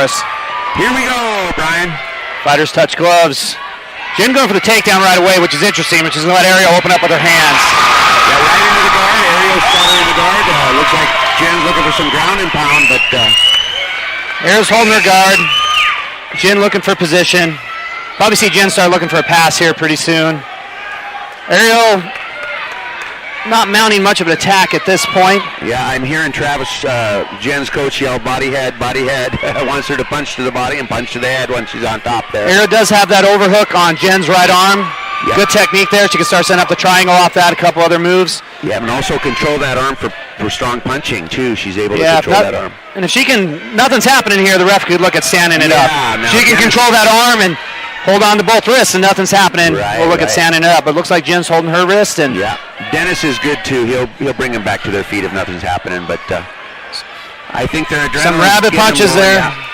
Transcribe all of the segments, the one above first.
us. Here we go, Brian. Fighters touch gloves. Jen going for the takedown right away, which is interesting, which is going to let Ariel open up with her hands. Yeah, right into the guard. Ariel's following the guard. Looks like Jen's looking for some ground and pound, but... Ariel's holding her guard. Jen looking for position. Probably see Jen start looking for a pass here pretty soon. Ariel not mounting much of an attack at this point. Yeah, I'm hearing Travis, Jen's coach, yell, body head, body head. Wants her to punch to the body and punch to the head when she's on top there. Ariel does have that overhook on Jen's right arm. Yep. Good technique there. She can start setting up the triangle off that, a couple other moves. Yeah, and also control that arm for strong punching, too. She's able to control that arm. And if she can, nothing's happening here, the ref could look at standing it up. She can control that arm and hold on to both wrists and nothing's happening. We'll look at standing it up. But it looks like Jen's holding her wrist. And yeah, Dennis is good, too. He'll bring them back to their feet if nothing's happening. But I think they're adrenaline. Some rabbit punches there. Yeah.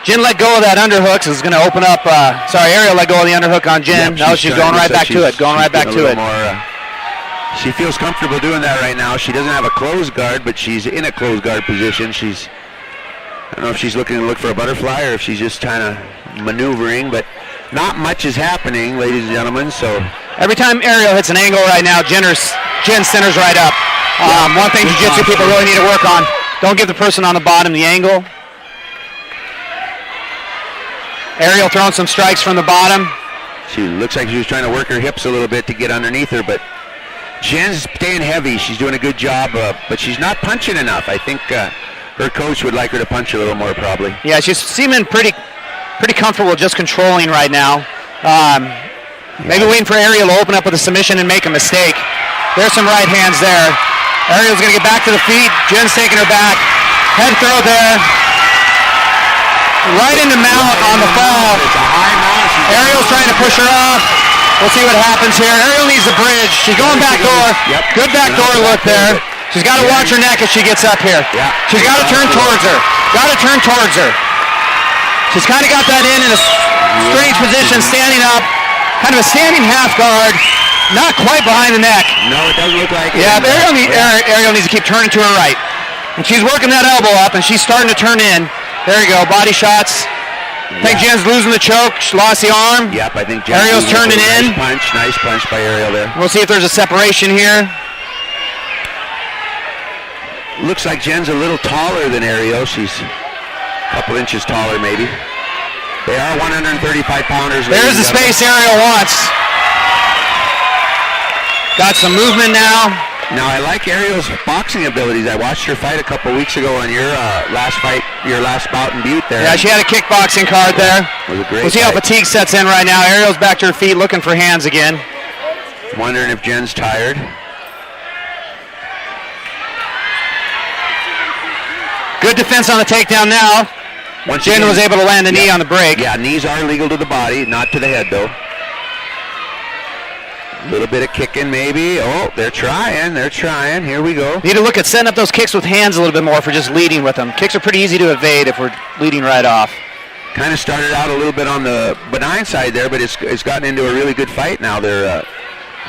Jen let go of that underhook, so it's going to open up. Ariel let go of the underhook on Jen. Yep, now she's going right back to it. Going right back to it. She feels comfortable doing that right now. She doesn't have a closed guard, but she's in a closed guard position. I don't know if she's looking to look for a butterfly or if she's just kind of maneuvering, but not much is happening, ladies and gentlemen. So every time Ariel hits an angle right now, Jen centers right up. One thing jiu-jitsu people really need to work on: don't give the person on the bottom the angle. Ariel throwing some strikes from the bottom. She looks like she was trying to work her hips a little bit to get underneath her, but Jen's staying heavy. She's doing a good job, but she's not punching enough. I think her coach would like her to punch a little more, probably. Yeah, she's seeming pretty comfortable just controlling right now. Maybe waiting for Ariel to open up with a submission and make a mistake. There's some right hands there. Ariel's going to get back to the feet. Jen's taking her back. Head throw there. Right in the mount on the fall. It's a high mount. Ariel's trying to push her off. We'll see what happens here. Ariel needs the bridge. She's going back door. Yep. Good back door look there. She's got to watch her neck as she gets up here. Yeah. She's got to turn towards her. Got to turn towards her. She's kind of got that in a strange position, standing up. Kind of a standing half guard. Not quite behind the neck. No, it doesn't look like it. Yeah, Ariel needs to keep turning to her right. And she's working that elbow up, and she's starting to turn in. There you go, body shots. I think Jen's losing the choke. She lost the arm. Yep, I think Jen's Ariel's turning in. Nice punch by Ariel there. We'll see if there's a separation here. Looks like Jen's a little taller than Ariel. She's a couple inches taller, maybe. They are 135 pounders. There's the space Ariel wants. Got some movement now. Now, I like Ariel's boxing abilities. I watched her fight a couple weeks ago on your last bout in Butte there. Yeah, she had a kickboxing card there. It was a great We'll see how fatigue sets in right now. Ariel's back to her feet looking for hands again. Wondering if Jen's tired. Good defense on the takedown now. Jen was able to land a knee on the break. Yeah, knees are legal to the body, not to the head, though. A little bit of kicking, maybe. Oh, they're trying. Here we go. Need to look at setting up those kicks with hands a little bit more for just leading with them. Kicks are pretty easy to evade if we're leading right off. Kind of started out a little bit on the benign side there, but it's gotten into a really good fight now. They're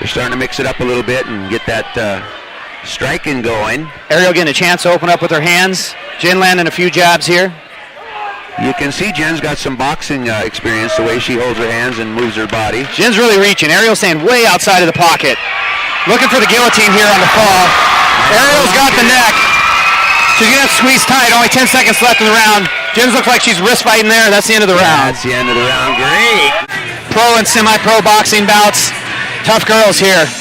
starting to mix it up a little bit and get that striking going. Ariel getting a chance to open up with her hands. Jen landing a few jabs here. You can see Jen's got some boxing experience, the way she holds her hands and moves her body. Jen's really reaching. Ariel's staying way outside of the pocket. Looking for the guillotine here on the fall. Ariel's got the neck. She's going to have to squeeze tight. Only 10 seconds left in the round. Jen's looks like she's wrist fighting there. That's the end of the round. That's the end of the round. Great. Pro and semi-pro boxing bouts. Tough girls here.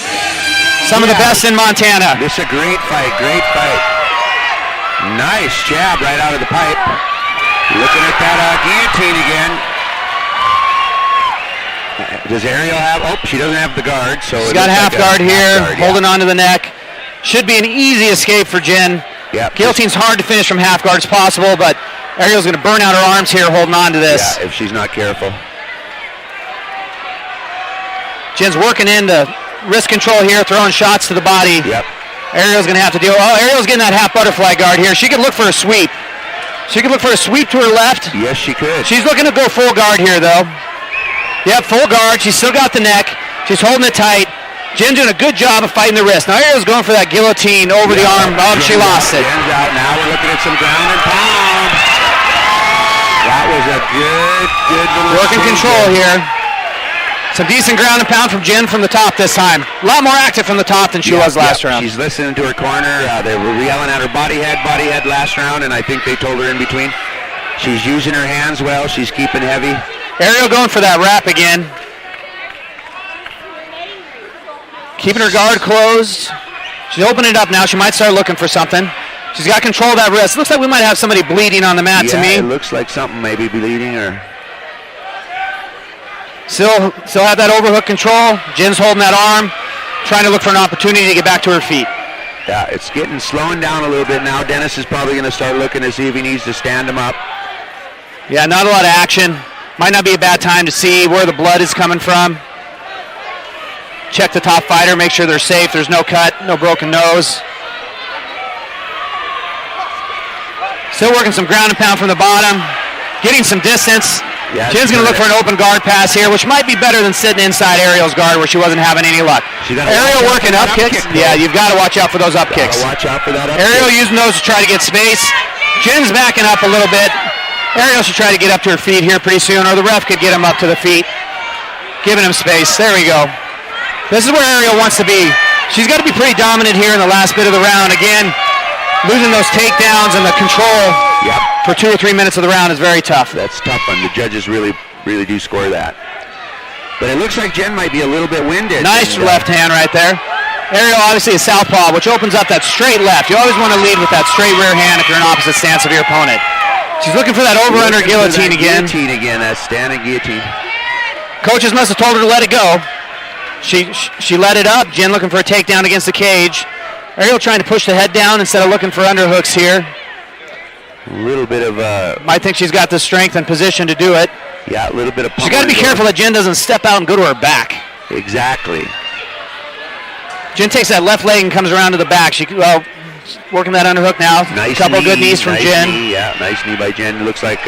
Some of the best in Montana. This is a great fight. Nice jab right out of the pipe. Looking at that guillotine again. Does Ariel have? Oh, she doesn't have the guard. So she's got half guard here, holding on to the neck. Should be an easy escape for Jen. Yep. Guillotine's hard to finish from half guard as possible, but Ariel's going to burn out her arms here, holding on to this. Yeah, if she's not careful. Jen's working into wrist control here, throwing shots to the body. Yep. Ariel's going to have to deal. Oh, Ariel's getting that half butterfly guard here. She could look for a sweep. She could look for a sweep to her left. Yes, she could. She's looking to go full guard here, though. Yep, full guard. She's still got the neck. She's holding it tight. Jen's doing a good job of fighting the wrist. Now Ariel's going for that guillotine over the arm. Oh, she lost it. Jen's out. Now we're looking at some ground and pound. was a good little working control here. Some decent ground and pound from Jen from the top this time. A lot more active from the top than she was last round. She's listening to her corner. They were yelling at her body head last round, and I think they told her in between. She's using her hands well. She's keeping heavy. Ariel going for that wrap again. Keeping her guard closed. She's opening it up now. She might start looking for something. She's got control of that wrist. Looks like we might have somebody bleeding on the mat to me. It looks like something maybe bleeding or... Still have that overhook control. Jen's holding that arm, trying to look for an opportunity to get back to her feet. Yeah, it's slowing down a little bit now. Dennis is probably going to start looking to see if he needs to stand him up. Yeah, not a lot of action. Might not be a bad time to see where the blood is coming from. Check the top fighter, make sure they're safe. There's no cut, no broken nose. Still working some ground and pound from the bottom. Getting some distance. Yeah, Jen's going to look for an open guard pass here, which might be better than sitting inside Ariel's guard where she wasn't having any luck. Ariel working up kicks. Yeah, you've got to watch out for those up kicks. Watch out for that up Ariel kick. using those to try to get space. Jen's backing up a little bit. Ariel should try to get up to her feet here pretty soon, or the ref could get him up to the feet. Giving him space. There we go. This is where Ariel wants to be. She's got to be pretty dominant here in the last bit of the round. Again, losing those takedowns and the control for 2 or 3 minutes of the round is very tough. That's tough, and the judges really do score that. But it looks like Jen might be a little bit winded. Nice left hand right there. Ariel obviously is southpaw, which opens up that straight left. You always want to lead with that straight rear hand if you're in opposite stance of your opponent. She's looking for that over-under guillotine again. That standing guillotine. Coaches must have told her to let it go. She let it up. Jen looking for a takedown against the cage. Ariel trying to push the head down instead of looking for underhooks here. A little bit of might think she's got the strength and position to do it. Yeah, a little bit of... She's got to be careful that Jen doesn't step out and go to her back. Exactly. Jen takes that left leg and comes around to the back. Working that underhook now. Nice couple knee, good knees from Jen. Knee, yeah, nice knee by Jen. Looks like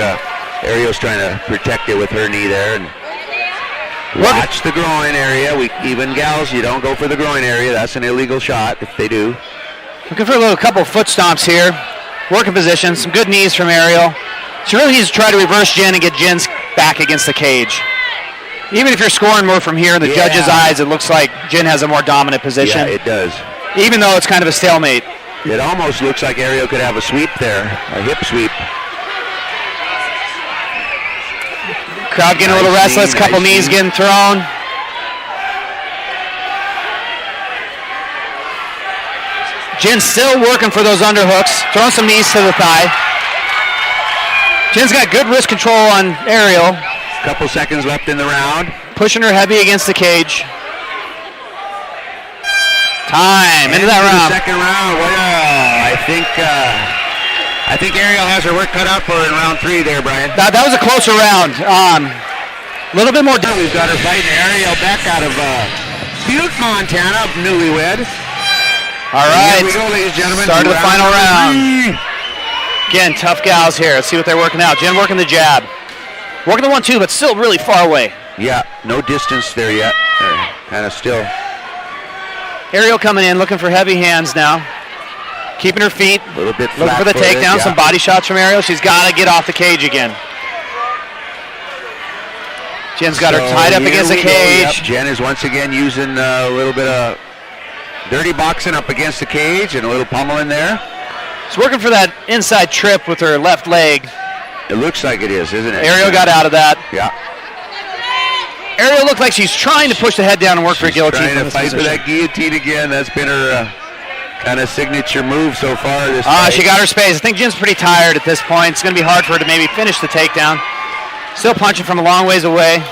Ariel's trying to protect it with her knee there. And watch the groin area. Even gals, you don't go for the groin area. That's an illegal shot if they do. Looking for a couple foot stomps here. Working position. Some good knees from Ariel. She really needs to try to reverse Jen and get Jen's back against the cage. Even if you're scoring more from here in the judge's eyes, it looks like Jen has a more dominant position. Yeah, it does. Even though it's kind of a stalemate. It almost looks like Ariel could have a sweep there, a hip sweep. Crowd getting a little restless, couple knees getting thrown. Jen still working for those underhooks, throwing some knees to the thigh. Jen's got good wrist control on Ariel. Couple seconds left in the round. Pushing her heavy against the cage. Time into that round. Second round. Well, I think Ariel has her work cut out for her in round 3 there, Brian. That was a closer round. A little bit more. We've got her fighting Ariel Beck out of Butte, Montana, newlywed. All right. Here we go, ladies and gentlemen. Start of the final round. Again, tough gals here. Let's see what they're working out. Jen working the jab. Working the 1-2, but still really far away. Yeah, no distance there yet. Kind of still. Ariel coming in, looking for heavy hands now. Keeping her feet. A little bit looking for the takedown. Some body shots from Ariel. She's got to get off the cage again. Jen's got her tied up against the cage. Yep. Jen is once again using a little bit of dirty boxing up against the cage and a little pummeling there. She's working for that inside trip with her left leg. It looks like it is, isn't it? Ariel got out of that. Yeah. Ariel looked like she's trying to push the head down and work for a guillotine. Trying to fight for that guillotine again. That's been her kind of signature move so far. She got her space. I think Jen's pretty tired at this point. It's going to be hard for her to maybe finish the takedown. Still punching from a long ways away.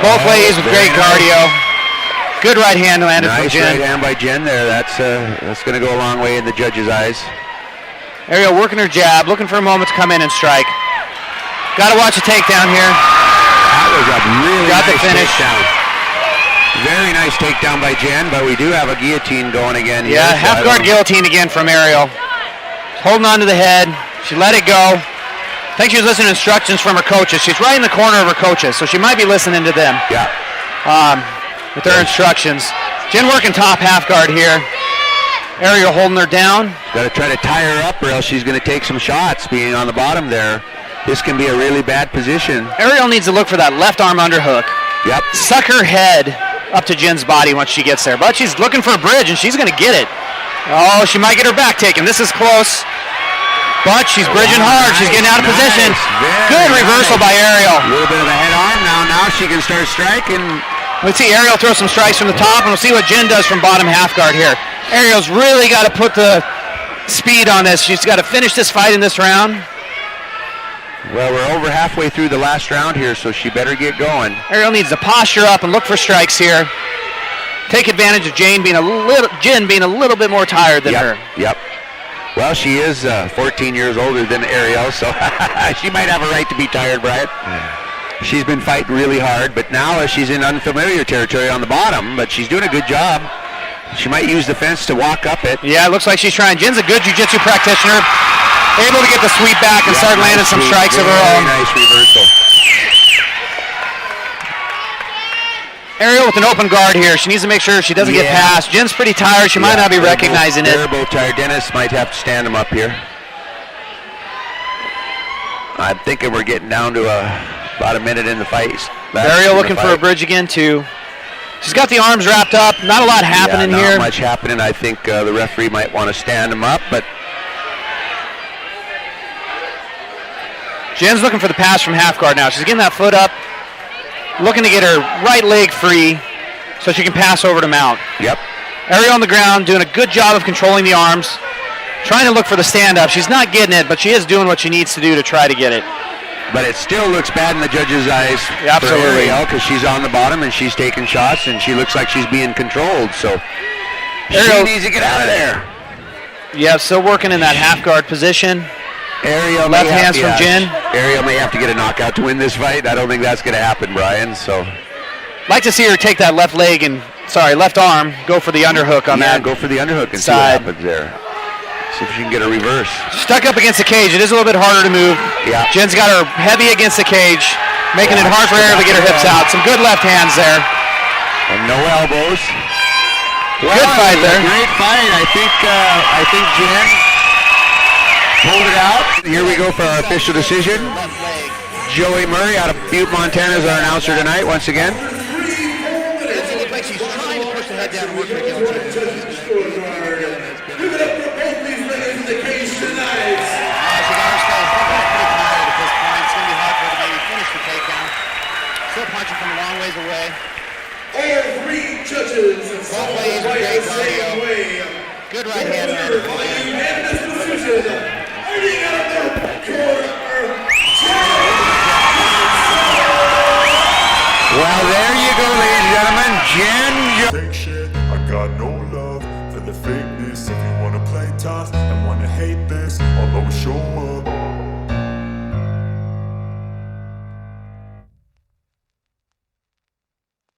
Both ways with great cardio. Good right hand landed from Jen. Nice right hand by Jen there. That's going to go a long way in the judge's eyes. Ariel working her jab, looking for a moment to come in and strike. Got to watch the takedown here. That was a really got nice the finish. takedown. Very nice takedown by Jen, but we do have a guillotine going again here. Yeah, half guard guillotine again from Ariel. Holding on to the head. She let it go. I think she was listening to instructions from her coaches. She's right in the corner of her coaches, so she might be listening to them. Yeah. With their instructions. Jen working top half guard here. Ariel holding her down. Got to try to tie her up, or else she's going to take some shots. Being on the bottom there, this can be a really bad position. Ariel needs to look for that left arm underhook. Yep. Suck her head up to Jen's body once she gets there, but she's looking for a bridge, and she's going to get it. Oh, she might get her back taken. This is close, but she's bridging hard. She's getting out of position. Good reversal by Ariel. A little bit of a head arm now. Now she can start striking. Let's see Ariel throw some strikes from the top, and we'll see what Jen does from bottom half guard here. Ariel's really got to put the speed on this. She's got to finish this fight in this round. Well, we're over halfway through the last round here, so she better get going. Ariel needs to posture up and look for strikes here. Take advantage of Jen being a little bit more tired than her. Yep. Well, she is 14 years older than Ariel, so she might have a right to be tired, Brian. She's been fighting really hard, but now she's in unfamiliar territory on the bottom, but she's doing a good job. She might use the fence to walk up it. Yeah, it looks like she's trying. Jen's a good jiu-jitsu practitioner, able to get the sweep back and start landing some strikes of her own. Nice reversal. Ariel with an open guard here. She needs to make sure she doesn't get past. Jen's pretty tired. She might not be recognizing it. They're both tired. Dennis might have to stand them up here. I'm thinking we're getting down to about a minute in the fight. Ariel looking for a bridge again, too. She's got the arms wrapped up. Not a lot happening here. Not much happening. I think the referee might want to stand them up, but Jen's looking for the pass from half guard now. She's getting that foot up, looking to get her right leg free so she can pass over to mount. Yep. Ariel on the ground doing a good job of controlling the arms, trying to look for the stand-up. She's not getting it, but she is doing what she needs to do to try to get it. But it still looks bad in the judge's eyes. Yeah, absolutely. Because she's on the bottom and she's taking shots and she looks like she's being controlled. So Ariel needs to get out of there. Yeah, still working in that half guard position. Ariel left hands from Jen. Ariel may have to get a knockout to win this fight. I don't think that's going to happen, Brian. So like to see her take that left arm, go for the underhook on that. Go for the underhook and side. see what happens there. See if she can get a reverse. Stuck up against the cage. It is a little bit harder to move. Yeah. Jen's got her heavy against the cage, making it hard for her to get her hips out. Some good left hands there. And no elbows. Good fight there. Great fight. I think Jen pulled it out. Here we go for our official decision. Joey Murray out of Butte, Montana is our announcer tonight once again. It looks like she's trying to push the head down and work for guillotine. Still punching from a long ways away. All three judges both ways great cardio. Good right hand. Unanimous decision. Fighting out of the corner. Well, there you go, ladies and gentlemen. Jen. Fake shit. I got no love for the fakeness. If you wanna play tough and wanna hate this, I'll always show up.